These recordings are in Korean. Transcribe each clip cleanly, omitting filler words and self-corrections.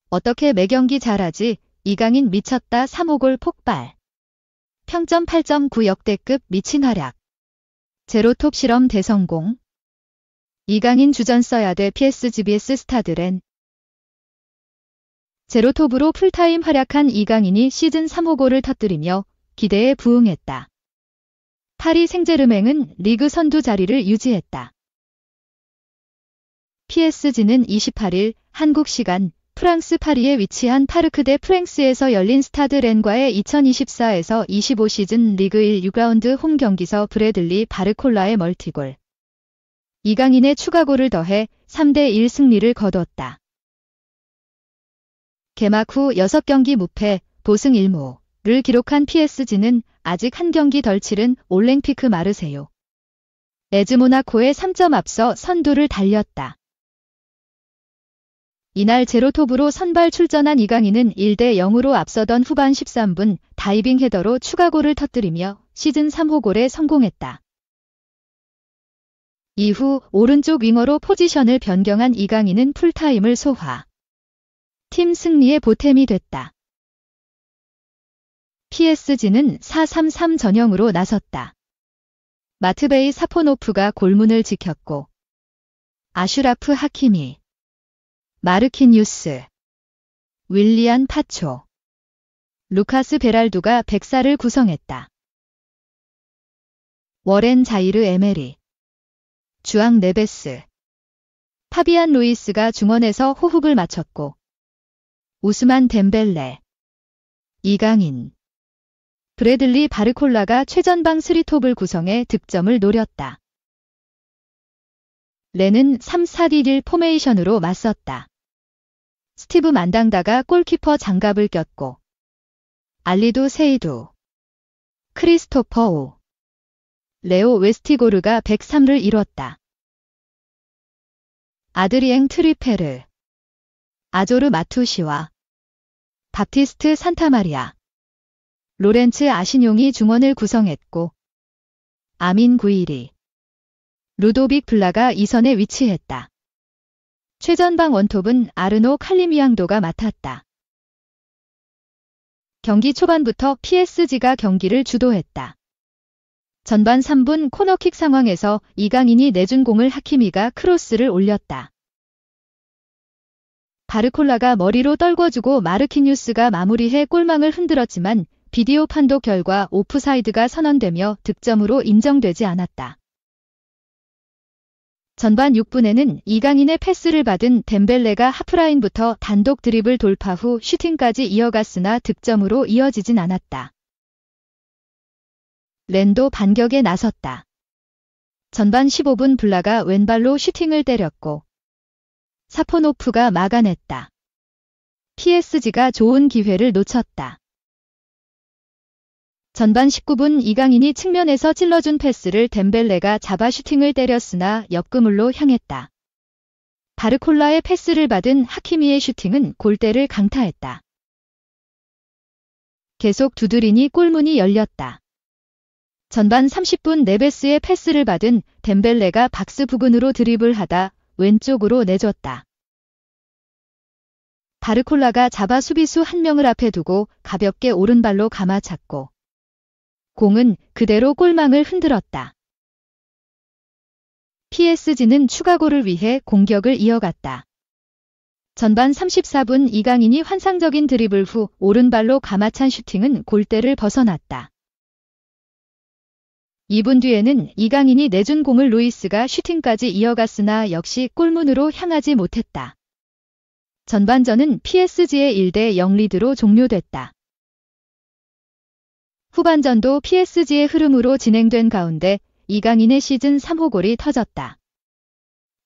어떻게 매경기 잘하지? 이강인 미쳤다 3호 골 폭발. 평점 8.9 역대급 미친 활약. 제로톱 실험 대성공. 이강인 주전 써야 돼 PSGBS 스타들엔. 제로톱으로 풀타임 활약한 이강인이 시즌 3호 골을 터뜨리며 기대에 부응했다. 파리 생제르맹은 리그 선두 자리를 유지했다. PSG는 28일 한국 시간 프랑스 파리에 위치한 파르크 대 프랭스에서 열린 스타드 렌과의 2024에서 25 시즌 리그 1 6라운드 홈 경기서 브래들리 바르콜라의 멀티골. 이강인의 추가골을 더해 3대1 승리를 거뒀다. 개막 후 6경기 무패, 보승 1무를 기록한 PSG는 아직 한 경기 덜 치른 올랭피크 마르세유. 에즈 모나코에 3점 앞서 선두를 달렸다. 이날 제로톱으로 선발 출전한 이강인은 1대0으로 앞서던 후반 13분 다이빙 헤더로 추가골을 터뜨리며 시즌 3호 골에 성공했다. 이후 오른쪽 윙어로 포지션을 변경한 이강인은 풀타임을 소화. 팀 승리의 보탬이 됐다. PSG는 4-3-3 전형으로 나섰다. 마트베이 사포노프가 골문을 지켰고 아슈라프 하키미, 마르키뉴스, 윌리안 파초, 루카스 베랄두가 백사를 구성했다. 워렌 자이르 에메리, 주앙 네베스, 파비안 루이스가 중원에서 호흡을 맞췄고 우스만 덴벨레, 이강인, 브래들리 바르콜라가 최전방 3톱을 구성해 득점을 노렸다. 렌은 3-4-1 포메이션으로 맞섰다. 스티브 만당다가 골키퍼 장갑을 꼈고 알리두 세이두, 크리스토퍼 오, 레오 웨스티고르가 103를 이뤘다. 아드리엥 트리페르, 아조르 마투시와 바티스트 산타마리아, 로렌츠 아시뇽이 중원을 구성했고 아민 구이리, 루도빅 블라가 2선에 위치했다. 최전방 원톱은 아르노 칼리미앙도가 맡았다. 경기 초반부터 PSG가 경기를 주도했다. 전반 3분 코너킥 상황에서 이강인이 내준 공을 하키미가 크로스를 올렸다. 바르콜라가 머리로 떨궈주고 마르키뉴스가 마무리해 골망을 흔들었지만 비디오 판독 결과 오프사이드가 선언되며 득점으로 인정되지 않았다. 전반 6분에는 이강인의 패스를 받은 덴벨레가 하프라인부터 단독 드리블 돌파 후 슈팅까지 이어갔으나 득점으로 이어지진 않았다. 렌도 반격에 나섰다. 전반 15분 블라가 왼발로 슈팅을 때렸고 사포노프가 막아냈다. PSG가 좋은 기회를 놓쳤다. 전반 19분 이강인이 측면에서 찔러준 패스를 덴벨레가 잡아 슈팅을 때렸으나 옆그물로 향했다. 바르콜라의 패스를 받은 하키미의 슈팅은 골대를 강타했다. 계속 두드리니 골문이 열렸다. 전반 30분 네베스의 패스를 받은 덴벨레가 박스 부근으로 드리블하다 왼쪽으로 내줬다. 바르콜라가 잡아 수비수 한 명을 앞에 두고 가볍게 오른발로 감아찼고 공은 그대로 골망을 흔들었다. PSG는 추가골을 위해 공격을 이어갔다. 전반 34분 이강인이 환상적인 드리블 후 오른발로 감아찬 슈팅은 골대를 벗어났다. 2분 뒤에는 이강인이 내준 공을 루이스가 슈팅까지 이어갔으나 역시 골문으로 향하지 못했다. 전반전은 PSG의 1대0 리드로 종료됐다. 후반전도 PSG의 흐름으로 진행된 가운데 이강인의 시즌 3호 골이 터졌다.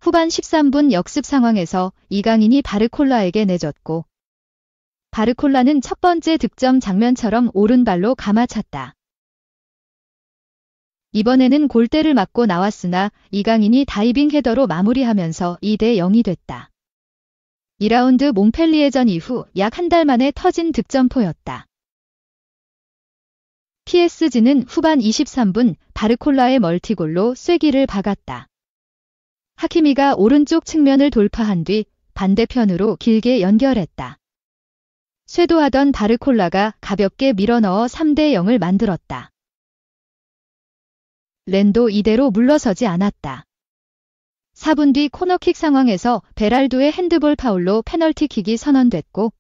후반 13분 역습 상황에서 이강인이 바르콜라에게 내줬고 바르콜라는 첫 번째 득점 장면처럼 오른발로 감아찼다. 이번에는 골대를 맞고 나왔으나 이강인이 다이빙 헤더로 마무리하면서 2대0이 됐다. 2라운드 몽펠리에전 이후 약 한 달 만에 터진 득점포였다. PSG는 후반 23분 바르콜라의 멀티골로 쐐기를 박았다. 하키미가 오른쪽 측면을 돌파한 뒤 반대편으로 길게 연결했다. 쇄도하던 바르콜라가 가볍게 밀어넣어 3대 0을 만들었다. 렌도 이대로 물러서지 않았다. 4분 뒤 코너킥 상황에서 베랄도의 핸드볼 파울로 페널티킥이 선언됐고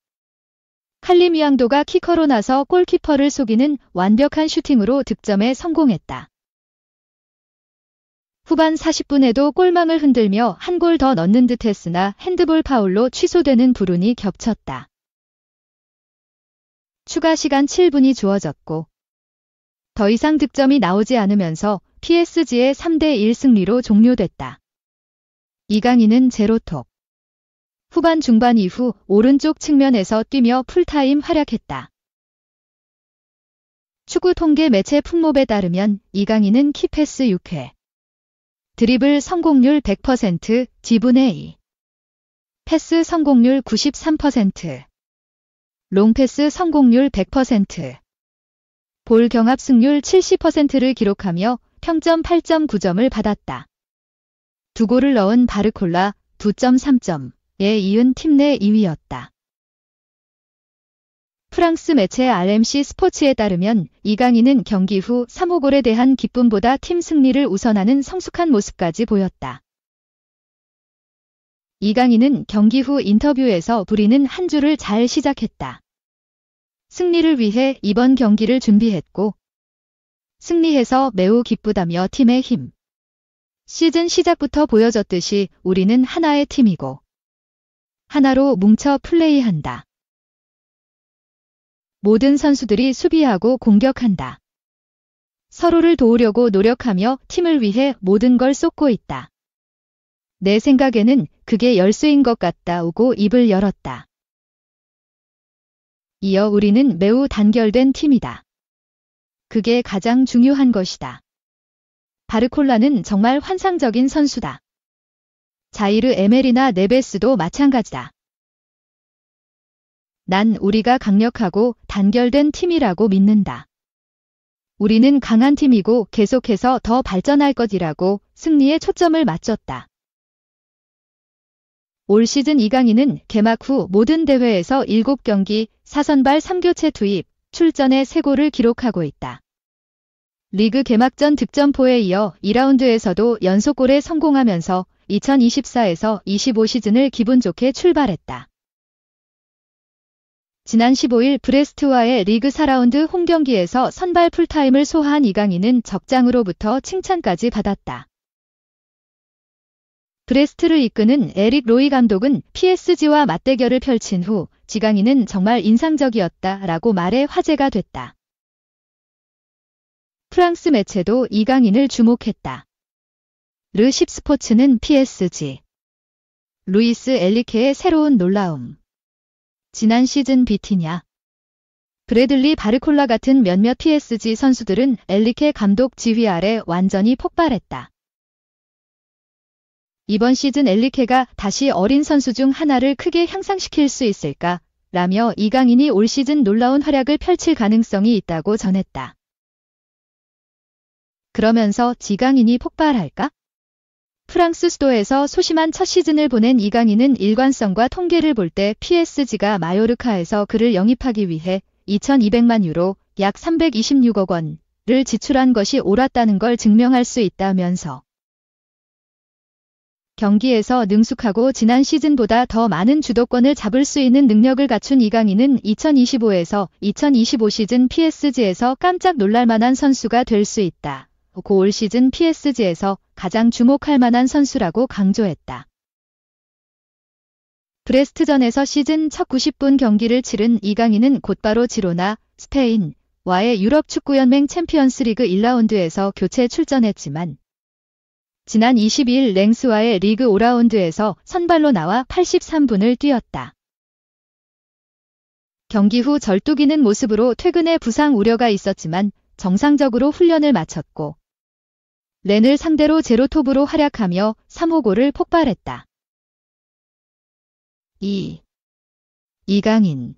칼리미앙도가 키커로 나서 골키퍼를 속이는 완벽한 슈팅으로 득점에 성공했다. 후반 40분에도 골망을 흔들며 한 골 더 넣는 듯 했으나 핸드볼 파울로 취소되는 불운이 겹쳤다. 추가 시간 7분이 주어졌고 더 이상 득점이 나오지 않으면서 PSG의 3대1 승리로 종료됐다. 이강인은 제로톱. 후반 중반 이후 오른쪽 측면에서 뛰며 풀타임 활약했다. 축구 통계 매체 풍몹에 따르면 이강인은 키패스 6회, 드리블 성공률 100%, 지분의 2, 패스 성공률 93%, 롱패스 성공률 100%, 볼 경합 승률 70%를 기록하며 평점 8.9점을 받았다. 2골을 넣은 바르콜라 2.3점에 이은 팀 내 2위였다. 프랑스 매체 RMC 스포츠에 따르면 이강인은 경기 후 3호골에 대한 기쁨보다 팀 승리를 우선하는 성숙한 모습까지 보였다. 이강인은 경기 후 인터뷰에서 우리는 한 주를 잘 시작했다. 승리를 위해 이번 경기를 준비했고 승리해서 매우 기쁘다며 팀의 힘. 시즌 시작부터 보여줬듯이 우리는 하나의 팀이고 하나로 뭉쳐 플레이한다. 모든 선수들이 수비하고 공격한다. 서로를 도우려고 노력하며 팀을 위해 모든 걸 쏟고 있다. 내 생각에는 그게 열쇠인 것 같다고 입을 열었다. 이어 우리는 매우 단결된 팀이다. 그게 가장 중요한 것이다. 바르콜라는 정말 환상적인 선수다. 자이르 에메리나 네베스도 마찬가지다. 난 우리가 강력하고 단결된 팀이라고 믿는다. 우리는 강한 팀이고 계속해서 더 발전할 것이라고 승리에 초점을 맞췄다. 올 시즌 이강인은 개막 후 모든 대회에서 7경기, 4선발 3교체 투입, 출전에 3골을 기록하고 있다. 리그 개막전 득점포에 이어 2라운드에서도 연속골에 성공하면서 2024에서 25 시즌을 기분 좋게 출발했다. 지난 15일 브레스트와의 리그 4라운드 홈경기에서 선발 풀타임을 소화한 이강인은 적장으로부터 칭찬까지 받았다. 브레스트를 이끄는 에릭 로이 감독은 PSG와 맞대결을 펼친 후 이강인은 정말 인상적이었다라고 말해 화제가 됐다. 프랑스 매체도 이강인을 주목했다. 르 10스포츠는 PSG 루이스 엘리케의 새로운 놀라움. 지난 시즌 비티냐, 브래들리 바르콜라 같은 몇몇 PSG 선수들은 엘리케 감독 지휘 아래 완전히 폭발했다. 이번 시즌 엘리케가 다시 어린 선수 중 하나를 크게 향상시킬 수 있을까? 라며 이강인이 올 시즌 놀라운 활약을 펼칠 가능성이 있다고 전했다. 그러면서 이강인이 폭발할까? 프랑스 수도에서 소심한 첫 시즌을 보낸 이강인은 일관성과 통계를 볼 때 PSG가 마요르카에서 그를 영입하기 위해 2,200만 유로, 약 326억 원을 지출한 것이 옳았다는 걸 증명할 수 있다면서 경기에서 능숙하고 지난 시즌보다 더 많은 주도권을 잡을 수 있는 능력을 갖춘 이강인은 2025에서 2025 시즌 PSG에서 깜짝 놀랄 만한 선수가 될 수 있다. 올 시즌 PSG에서 가장 주목할 만한 선수라고 강조했다. 브레스트전에서 시즌 첫 90분 경기를 치른 이강인은 곧바로 지로나, 스페인와의 유럽축구연맹 챔피언스리그 1라운드에서 교체 출전했지만 지난 22일 랭스와의 리그 5라운드에서 선발로 나와 83분을 뛰었다. 경기 후 절뚝이는 모습으로 퇴근에 부상 우려가 있었지만 정상적으로 훈련을 마쳤고 렌을 상대로 제로톱으로 활약하며 3호골을 폭발했다. 이강인.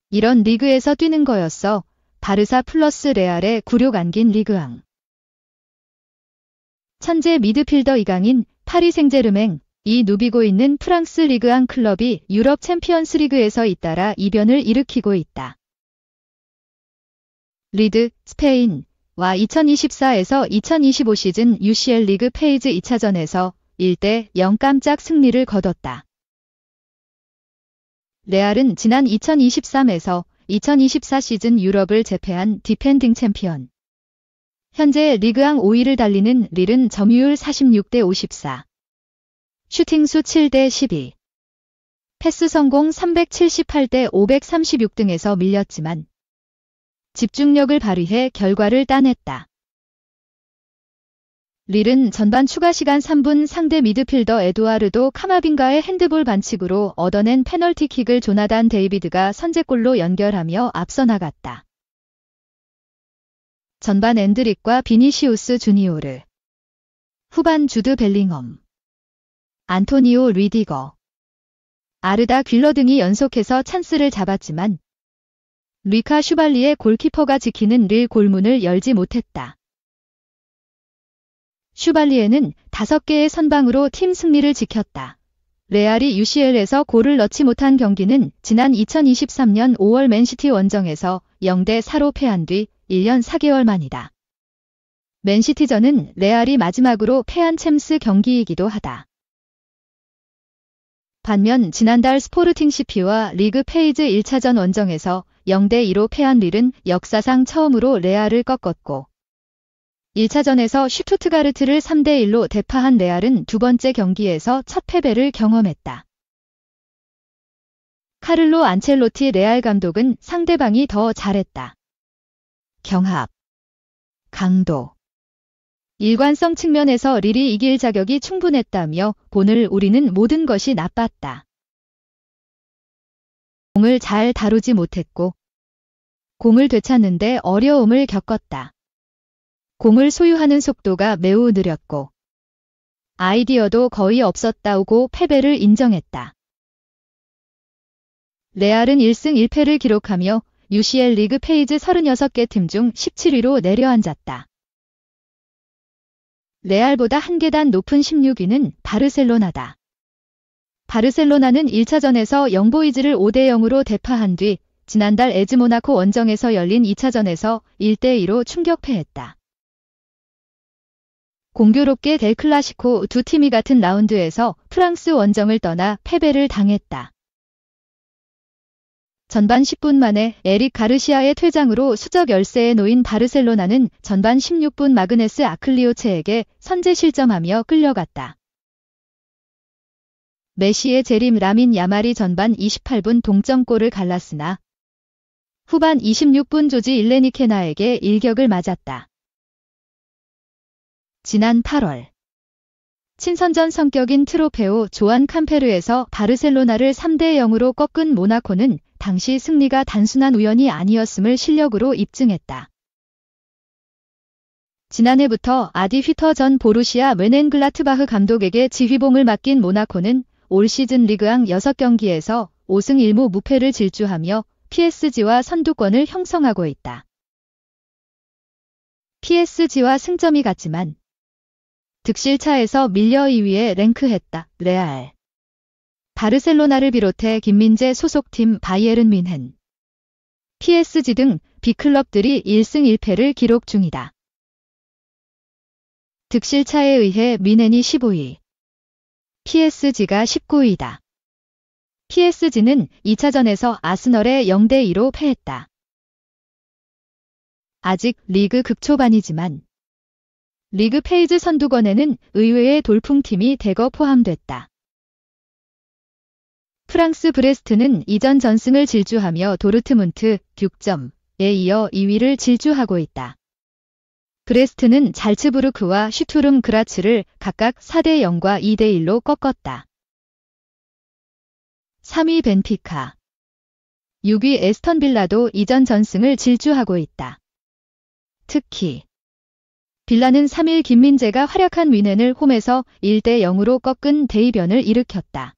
이런 리그에서 뛰는 거였어. 바르사 플러스 레알의 굴욕 안긴 리그왕. 천재 미드필더 이강인, 파리 생제르맹, 이 누비고 있는 프랑스 리그앙 클럽이 유럽 챔피언스 리그에서 잇따라 이변을 일으키고 있다. 리드, 스페인 와 2024에서 2025 시즌 UCL 리그 페이즈 2차전에서 1대0 깜짝 승리를 거뒀다. 레알은 지난 2023에서 2024 시즌 유럽을 제패한 디펜딩 챔피언. 현재 리그앙 5위를 달리는 릴은 점유율 46대 54. 슈팅수 7대 12. 패스 성공 378대 536 등에서 밀렸지만 집중력을 발휘해 결과를 따냈다. 릴은 전반 추가 시간 3분 상대 미드필더 에두아르도 카마빈가의 핸드볼 반칙으로 얻어낸 페널티킥을 조나단 데이비드가 선제골로 연결하며 앞서 나갔다. 전반 엔드릭과 비니시우스 주니오르, 후반 주드 벨링엄, 안토니오 리디거, 아르다 귤러 등이 연속해서 찬스를 잡았지만 루이카 슈발리의 골키퍼가 지키는 릴 골문을 열지 못했다. 슈발리에는 5개의 선방으로 팀 승리를 지켰다. 레알이 UCL에서 골을 넣지 못한 경기는 지난 2023년 5월 맨시티 원정에서 0대 4로 패한 뒤 1년 4개월 만이다. 맨시티전은 레알이 마지막으로 패한 챔스 경기이기도 하다. 반면 지난달 스포르팅 CP와 리그 페이즈 1차전 원정에서 0대 2로 패한 릴은 역사상 처음으로 레알을 꺾었고 1차전에서 슈투트가르트를 3대 1로 대파한 레알은 두 번째 경기에서 첫 패배를 경험했다. 카를로 안첼로티 레알 감독은 상대방이 더 잘했다. 경합, 강도, 일관성 측면에서 릴이 이길 자격이 충분했다며 오늘 우리는 모든 것이 나빴다. 공을 잘 다루지 못했고 공을 되찾는데 어려움을 겪었다. 공을 소유하는 속도가 매우 느렸고 아이디어도 거의 없었다고 패배를 인정했다. 레알은 1승 1패를 기록하며 UCL 리그 페이즈 36개 팀 중 17위로 내려앉았다. 레알보다 한 계단 높은 16위는 바르셀로나다. 바르셀로나는 1차전에서 영보이즈를 5대 0으로 대파한 뒤 지난달 에즈모나코 원정에서 열린 2차전에서 1대 2로 충격패했다. 공교롭게 델 클라시코 두 팀이 같은 라운드에서 프랑스 원정을 떠나 패배를 당했다. 전반 10분 만에 에릭 가르시아의 퇴장으로 수적 열세에 놓인 바르셀로나는 전반 16분 마그네스 아클리오체에게 선제 실점하며 끌려갔다. 메시의 제림 라민 야말이 전반 28분 동점골을 갈랐으나 후반 26분 조지 일레니케나에게 일격을 맞았다. 지난 8월 친선전 성격인 트로페오 조안 캄페르에서 바르셀로나를 3대 0으로 꺾은 모나코는 당시 승리가 단순한 우연이 아니었음을 실력으로 입증했다. 지난해부터 아디 휘터 전 보루시아 뛻헨글라트바흐 감독에게 지휘봉을 맡긴 모나코는 올 시즌 리그앙 6경기에서 5승 1무 무패를 질주하며 PSG와 선두권을 형성하고 있다. PSG와 승점이 같지만 득실차에서 밀려 2위에 랭크했다. 레알, 바르셀로나를 비롯해 김민재 소속팀 바이에른 뮌헨, PSG 등 B클럽들이 1승 1패를 기록 중이다. 득실차에 의해 뮌헨이 15위, PSG가 19위다. PSG는 2차전에서 아스널에 0대 2로 패했다. 아직 리그 극초반이지만 리그 페이즈 선두권에는 의외의 돌풍팀이 대거 포함됐다. 프랑스 브레스트는 이전 전승을 질주하며 도르트문트 6점에 이어 2위를 질주하고 있다. 브레스트는 잘츠부르크와 슈투름 그라츠를 각각 4대 0과 2대 1로 꺾었다. 3위 벤피카, 6위 에스턴 빌라도 이전 전승을 질주하고 있다. 특히 빌라는 3일 김민재가 활약한 뮌헨을 홈에서 1대 0으로 꺾은 대이변을 일으켰다.